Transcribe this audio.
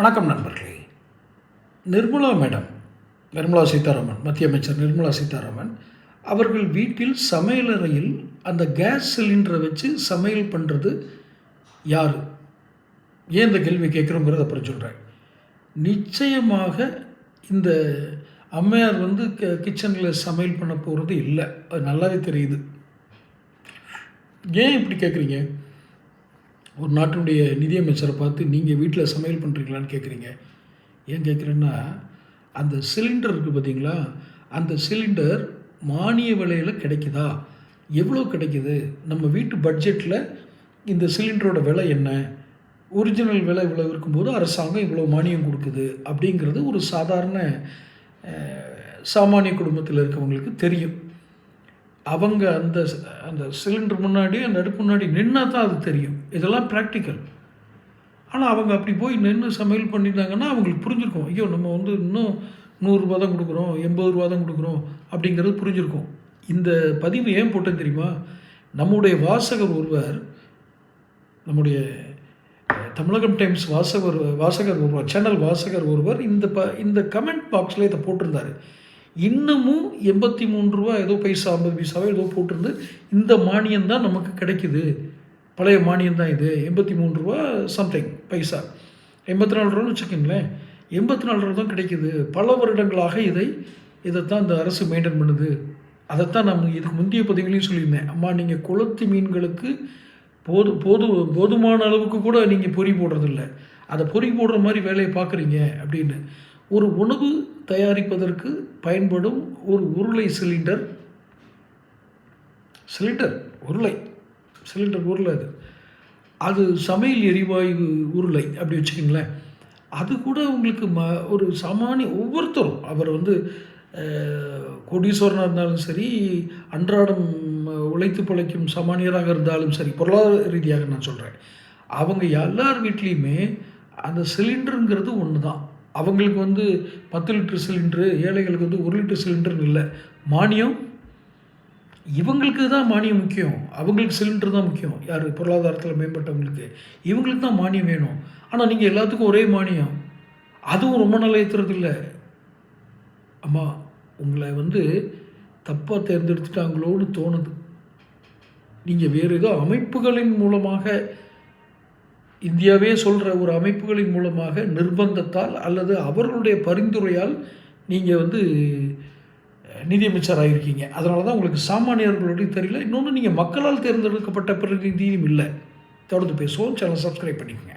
வணக்கம் நண்பர்களே. நிர்மலா சீதாராமன், மத்திய அமைச்சர் நிர்மலா சீதாராமன் அவர்கள் வீட்டில் சமையலறையில் அந்த கேஸ் சிலிண்டரை வச்சு சமையல் பண்ணுறது யார்? ஏன் இந்த கேள்வி கேட்குறோங்கிறத அப்புறம் சொல்கிறேன். நிச்சயமாக இந்த அம்மையார் கிச்சனில் சமையல் பண்ண போகிறது இல்லை, அது நல்லாவே தெரியுது. ஏன் இப்படி கேட்குறீங்க? ஒரு நாட்டினுடைய நிதியமைச்சரை பார்த்து நீங்கள் வீட்டில் சமையல் பண்ணுறீங்களான்னு கேட்குறீங்க. ஏன் கேட்குறேன்னா, அந்த சிலிண்டர் இருக்குது பார்த்தீங்களா, அந்த சிலிண்டர் மானிய விலையில் கிடைக்குதா? எவ்வளோ கிடைக்குது? நம்ம வீட்டு பட்ஜெட்டில் இந்த சிலிண்டரோட விலை என்ன? ஒரிஜினல் விலை இவ்வளோ இருக்கும்போது அரசாங்கம் இவ்வளோ மானியம் கொடுக்குது அப்படிங்கிறது ஒரு சாதாரண சாமானிய குடும்பத்தில் இருக்கவங்களுக்கு தெரியும். அவங்க அந்த அந்த சிலிண்டர் முன்னாடி, அந்த அடுப்பு முன்னாடி நின்னா தான் அது தெரியும். இதெல்லாம் ப்ராக்டிக்கல். ஆனால் அவங்க அப்படி போய் நின்று சமையல் பண்ணிட்டாங்கன்னா அவங்களுக்கு புரிஞ்சிருக்கும். ஐயோ, நம்ம இன்னும் 100 ரூபா தான் கொடுக்குறோம், 80 ரூபா தான் கொடுக்குறோம் அப்படிங்கிறது புரிஞ்சிருக்கும். இந்த பதிவு ஏன் போட்டேன் தெரியுமா? நம்முடைய வாசகர் ஒருவர், நம்முடைய தமிழகம் டைம்ஸ் வாசகர் ஒருவர், சேனல் வாசகர் ஒருவர் இந்த கமெண்ட் பாக்ஸில் இதை போட்டிருந்தார். இன்னமும் 83 ரூபா ஏதோ பைசா, 50 பைசாவோ ஏதோ போட்டிருந்து இந்த மானியம் தான் நமக்கு கிடைக்குது, பழைய மானியம் தான் இது, 83 ரூபா சம்திங் பைசா, 84 ரூபான்னு வச்சுக்கோங்களேன், 84 ரூபா தான் கிடைக்குது. பல வருடங்களாக இதைத்தான் இந்த அரசு மெயின்டைன் பண்ணுது. அதைத்தான் நம்ம இதுக்கு முந்தைய பதிவுலையும் சொல்லியிருந்தேன். அம்மா, நீங்கள் குளத்து மீன்களுக்கு போதுமான அளவுக்கு கூட நீங்கள் பொறி போடுறதில்ல, அதை பொறி போடுற மாதிரி வேலையை பார்க்குறீங்க அப்படின்னு. ஒரு உணவு தயாரிப்பதற்கு பயன்படும் ஒரு உருளை சிலிண்டர் உருளை அது சமையல் எரிவாயு உருளை அப்படி வச்சுக்கிங்களேன். அது கூட உங்களுக்கு ஒரு சாமானிய ஒவ்வொருத்தரும், அவர் கோடீஸ்வரனாக இருந்தாலும் சரி, அன்றாடம் உழைத்து பிழைக்கும் சாமானியராக இருந்தாலும் சரி, பொருளாதார ரீதியாக நான் சொல்கிறேன், அவங்க எல்லார் வீட்லேயுமே அந்த சிலிண்டருங்கிறது ஒன்று தான். அவங்களுக்கு 10 லிட்டர் சிலிண்டரு, ஏழைகளுக்கு 1 லிட்டர் சிலிண்டர்னு இல்லை. மானியம் இவங்களுக்கு தான் மானியம் முக்கியம், அவங்களுக்கு சிலிண்டர் தான் முக்கியம். யார் பொருளாதாரத்தில் மேம்பட்டவங்களுக்கு இவங்களுக்கு தான் மானியம் வேணும். ஆனால் நீங்கள் எல்லாத்துக்கும் ஒரே மானியம், அதுவும் ரொம்ப நாள் ஏற்றுறது இல்லை. அம்மா, உங்களை தப்பாக தேர்ந்தெடுத்துட்டாங்களோன்னு தோணுது. நீங்கள் வேறு ஏதோ அமைப்புகளின் மூலமாக, இந்தியாவே சொல்கிற ஒரு அமைப்புகளின் மூலமாக நிர்பந்தத்தால் அல்லது அவர்களுடைய பரிந்துரையால் நீங்கள் நிதியமைச்சராக இருக்கீங்க. அதனால தான் உங்களுக்கு சாமானியர்களுடைய தெரியல. இன்னொன்று, நீங்கள் மக்களால் தேர்ந்தெடுக்கப்பட்ட பிரதிநிதியும் இல்லை. தொடர்ந்து பேசுவோம். சேனல் சப்ஸ்கிரைப் பண்ணிக்கோங்க.